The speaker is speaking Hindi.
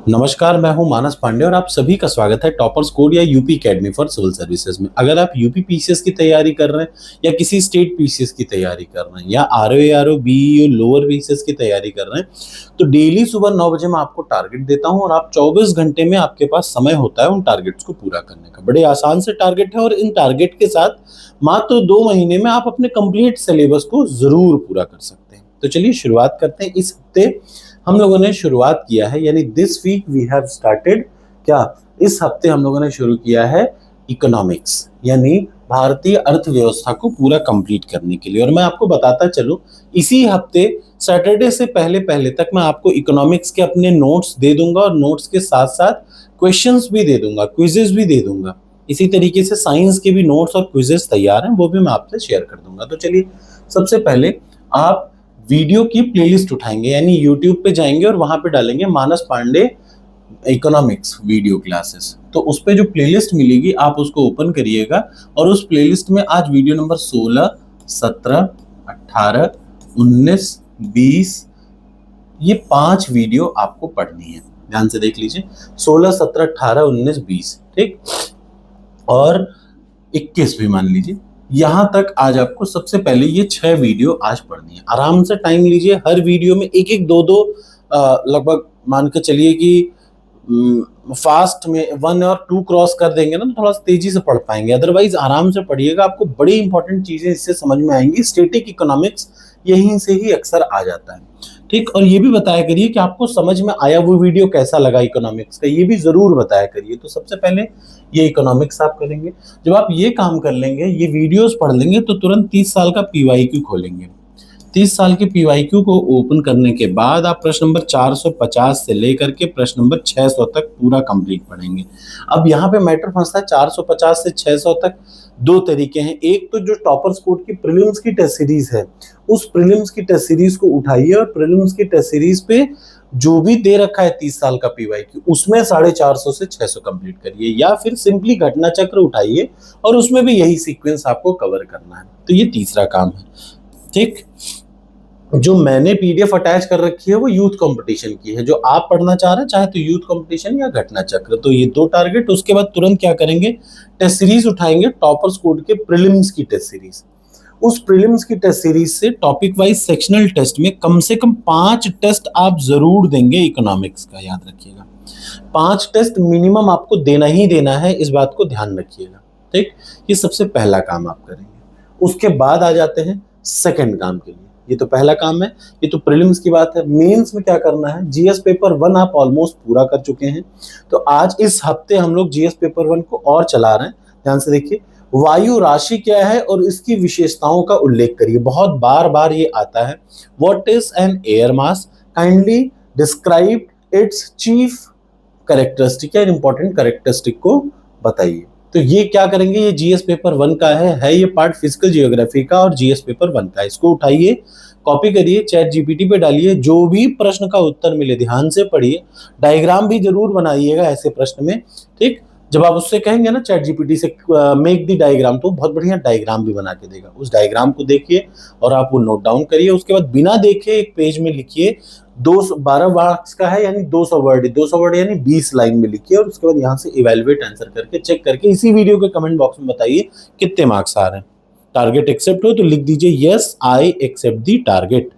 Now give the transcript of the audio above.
नमस्कार, मैं हूं मानस पांडे और आप सभी का स्वागत है टॉपर्स कोड या UP academy for civil services में। अगर आप यूपी पीसीएस की तैयारी कर रहे हैं या किसी स्टेट पीसीएस की तैयारी कर रहे हैं या आरओ बीईओ लोअर पीसीएस की तैयारी कर रहे हैं तो डेली सुबह 9 बजे मैं आपको टारगेट देता हूं और आप 24 घंटे में आपके पास समय होता है उन टारगेट्स को पूरा करने का। बड़े आसान से टारगेट है और इन टारगेट के साथ मात्र 2 महीने में आप अपने कंप्लीट सिलेबस को जरूर पूरा कर सकते हैं। तो चलिए शुरुआत करते हैं। इस हफ्ते हम लोगों ने शुरुआत किया है, यानी this week we have started, क्या इस हफ्ते हम लोगों ने शुरू किया है इकोनॉमिक्स, यानी भारतीय अर्थव्यवस्था को पूरा कंप्लीट करने के लिए। और मैं आपको बताता चलूं, इसी हफ्ते सैटरडे से पहले पहले तक मैं आपको इकोनॉमिक्स के अपने नोट्स दे दूंगा और नोट्स के साथ साथ क्वेश्चंस भी दे दूंगा, क्विजेस भी दे दूंगा। इसी तरीके से साइंस के भी नोट्स और क्विजेस तैयार हैं, वो भी मैं आपसे शेयर कर दूंगा। तो चलिए, सबसे पहले आप वीडियो की प्लेलिस्ट उठाएंगे, यानी यूट्यूब पे जाएंगे और वहां पे डालेंगे मानस पांडे इकोनॉमिक्स वीडियो क्लासेस। तो उस पे जो प्लेलिस्ट मिलेगी आप उसको ओपन करिएगा और उस प्लेलिस्ट में आज वीडियो नंबर 16, 17, 18, 19, 20, ये 5 वीडियो आपको पढ़नी है। ध्यान से देख लीजिए, 16, 17, 18, 19, 20, ठीक, और 21 भी मान लीजिए। यहां तक आज आपको सबसे पहले ये 6 वीडियो आज पढ़नी है। आराम से टाइम लीजिए, हर वीडियो में एक एक दो दो लगभग मान के चलिए कि फास्ट में 1 और 2 क्रॉस कर देंगे ना तो थोड़ा तेजी से पढ़ पाएंगे। अदरवाइज आराम से पढ़िएगा, आपको बड़ी इंपॉर्टेंट चीजें इससे समझ में आएंगी। स्टैटिक इकोनॉमिक्स यहीं से ही अक्सर आ जाता है, ठीक। और ये भी बताया करिए कि आपको समझ में आया वो वीडियो कैसा लगा इकोनॉमिक्स का, ये भी जरूर बताया करिए। तो सबसे पहले ये इकोनॉमिक्स आप करेंगे। जब आप ये काम कर लेंगे, ये वीडियोस पढ़ लेंगे, तो तुरंत 30 साल का पीवाईक्यू खोलेंगे। 30 साल के पीवाईक्यू को ओपन करने के बाद आप प्रश्न नंबर 450 से लेकर के प्रश्न नंबर 600 तक पूरा कंप्लीट पढ़ेंगे। अब यहाँ पे मैटर फंसता है, 450 से 600 तक 2 तरीके हैं। एक तो जो टॉपर्स कोड की प्रीलिम्स की टेस्ट सीरीज है, उस प्रीलिम्स की टेस्ट सीरीज को उठाइए और प्रीलिम्स की टेस्ट सीरीज पे जो भी दे रखा है 30 साल का पीवाईक्यू, उसमें 450 से 600 कंप्लीट करिए, या फिर सिंपली घटना चक्र उठाइए और उसमें भी यही सीक्वेंस आपको कवर करना है। तो ये तीसरा काम है, ठीक। जो मैंने पीडीएफ अटैच कर रखी है वो यूथ कंपटीशन की है। जो आप पढ़ना चाह रहे हैं, चाहे तो यूथ कंपटीशन या घटना चक्र, तो ये 2 टारगेट। उसके बाद तुरंत क्या करेंगे, टेस्ट सीरीज उठाएंगे, टॉपर्स कोड के प्रीलिम्स की टेस्ट सीरीज। उस प्रीलिम्स की टेस्ट सीरीज से टॉपिक वाइज सेक्शनल टेस्ट में कम से कम 5 टेस्ट आप जरूर देंगे इकोनॉमिक्स का, याद रखिएगा। 5 टेस्ट मिनिमम आपको देना ही देना है, इस बात को ध्यान रखिएगा, ठीक। ये सबसे पहला काम आप करेंगे। उसके बाद आ जाते हैं सेकंड काम के लिए। ये तो पहला काम है, ये तो प्रीलिम्स की बात है। मेंस में क्या करना है, जीएस पेपर 1 आप ऑलमोस्ट पूरा कर चुके हैं, तो आज इस हफ्ते हम लोग जीएस पेपर 1 को और चला रहे हैं। ध्यान से देखिए, वायु राशि क्या है और इसकी विशेषताओं का उल्लेख करिए। बहुत बार बार ये आता है। What is an air mass, kindly describe it's chief characteristic या इंपॉर्टेंट कैरेक्टरिस्टिक को बताइए। तो ये क्या करेंगे, ये जीएस पेपर 1 का है ये पार्ट फिजिकल जियोग्राफी का और जीएस पेपर 1 का। इसको उठाइए, कॉपी करिए, चैट जीपीटी पे डालिए, जो भी प्रश्न का उत्तर मिले ध्यान से पढ़िए। डायग्राम भी जरूर बनाइएगा ऐसे प्रश्न में, ठीक। जब आप उससे कहेंगे ना चैट जीपीटी से मेक दी डायग्राम, तो बहुत बढ़िया डायग्राम भी बना के देगा। उस डायग्राम को देखिए और आप वो नोट डाउन करिए। उसके बाद बिना देखे एक पेज में लिखिए, 12 मार्क्स का है, यानी 200 वर्ड, 200 वर्ड यानी 20 लाइन में लिखिए। और उसके बाद यहाँ से इवेलुएट आंसर करके चेक करके इसी वीडियो के कमेंट बॉक्स में बताइए कितने मार्क्स आ रहे हैं। टारगेट एक्सेप्ट हो तो लिख दीजिए yes I accept the target.